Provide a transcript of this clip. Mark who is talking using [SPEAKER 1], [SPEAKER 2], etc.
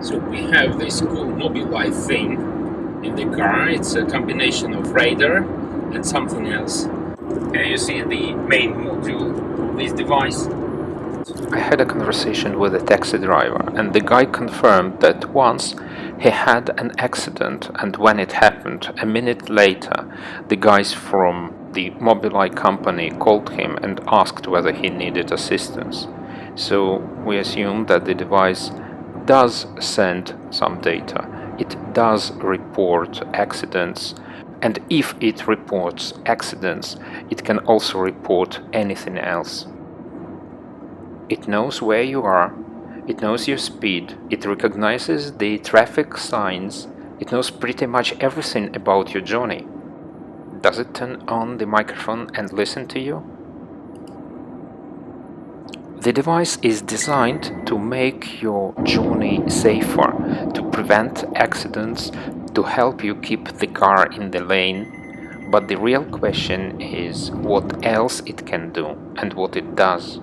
[SPEAKER 1] So we have this cool Mobileye thing in the car. It's a combination of radar and something else. Can you see the main module of this device?
[SPEAKER 2] I had a conversation with a taxi driver, and the guy confirmed that once he had an accident, and when it happened, a minute later, the guys from the Mobileye company called him and asked whether he needed assistance. So we assume that the device does send some data. It does report accidents, and if it reports accidents, it can also report anything else. It knows where you are, it knows your speed, it recognizes the traffic signs, it knows pretty much everything about your journey. Does it turn on the microphone and listen to you? The device is designed to make your journey safer, to prevent accidents, to help you keep the car in the lane. But the real question is what else it can do and what it does.